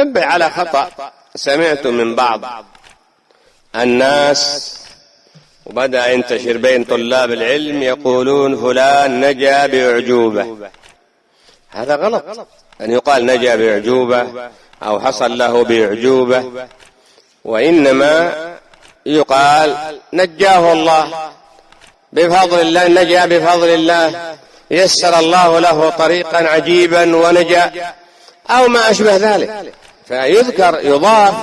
انبه على خطأ سمعت من بعض الناس وبدأ ينتشر بين طلاب العلم، يقولون فلان نجا بأعجوبة. هذا غلط أن يقال نجا بأعجوبة أو حصل له بأعجوبة، وإنما يقال نجاه الله بفضل الله، نجا بفضل الله، يسر الله له طريقا عجيبا ونجا، أو ما أشبه ذلك. فيذكر يضاف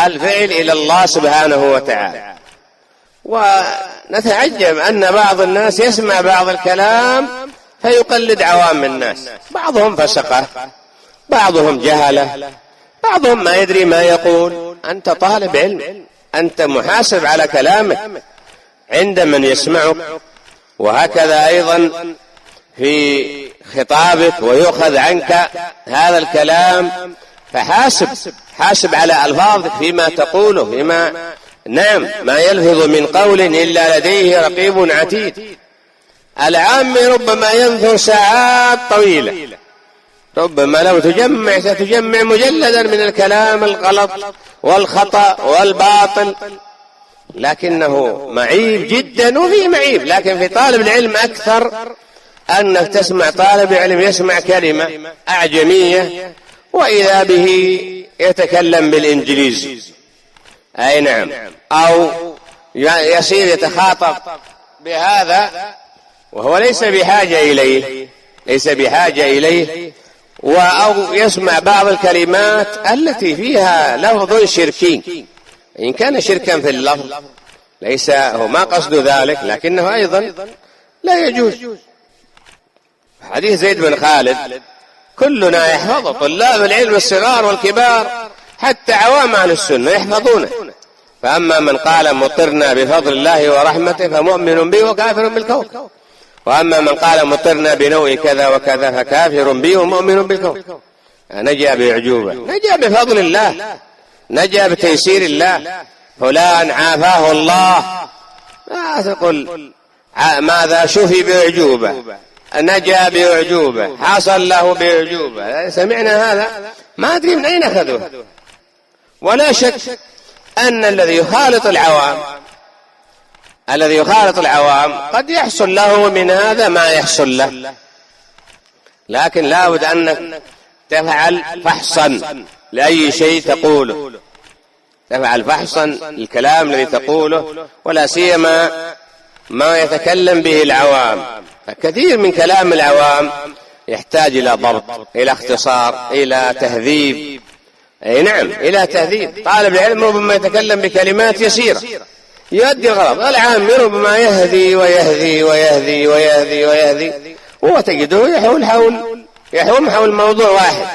الفعل إلى الله سبحانه وتعالى. ونتعجب أن بعض الناس يسمع بعض الكلام فيقلد عوام الناس، بعضهم فسقة، بعضهم جهلة، بعضهم ما يدري ما يقول. أنت طالب علم، أنت محاسب على كلامك عند من يسمعك، وهكذا أيضا في خطابك، ويؤخذ عنك هذا الكلام، فحاسب على ألفاظك فيما تقوله، نعم، ما يلفظ من قول إلا لديه رقيب عتيد. العام ربما ينظر ساعات طويلة، ربما لو ستجمع مجلدا من الكلام الغلط والخطأ والباطل، لكنه معيب جدا وفي معيب. لكن في طالب العلم أكثر أنك تسمع طالب علم يسمع كلمة أعجمية وإذا به يتكلم بالإنجليزي، أي نعم، أو يصير يتخاطب بهذا وهو ليس بحاجة إليه، أو يسمع بعض الكلمات التي فيها لفظ شركي، إن كان شركا في اللفظ ليس هو ما قصد ذلك، لكنه أيضا لا يجوز. حديث زيد بن خالد كلنا يحفظه، طلاب العلم الصغار والكبار حتى عوام أهل السنة يحفظونه. فأما من قال مطرنا بفضل الله ورحمته فمؤمن به وكافر بالكون، وأما من قال مطرنا بنوء كذا وكذا فكافر به ومؤمن بالكون. نجا بأعجوبة، نجا بفضل الله، نجا بتيسير الله. فلان عافاه الله، لا تقل ماذا شفي بأعجوبة، نجا بأعجوبة، حصل له بأعجوبة. سمعنا هذا ما أدري من أين أخذوه. ولا شك أن الذي يخالط العوام قد يحصل له من هذا ما يحصل له، لكن لا بد أنك تفعل فحصا لأي شيء تقوله، تفعل فحصا الكلام الذي تقوله، ولا سيما ما يتكلم به العوام. فكثير من كلام العوام يحتاج إلى ضبط، إلى اختصار، إلى تهذيب، أي نعم، إلى تهذيب. طالب العلم ربما يتكلم بكلمات يسيرة يؤدي الغرض، العام ربما يهذي ويهذي ويهذي ويهذي ويهذي، وتجده يحوم حول موضوع واحد.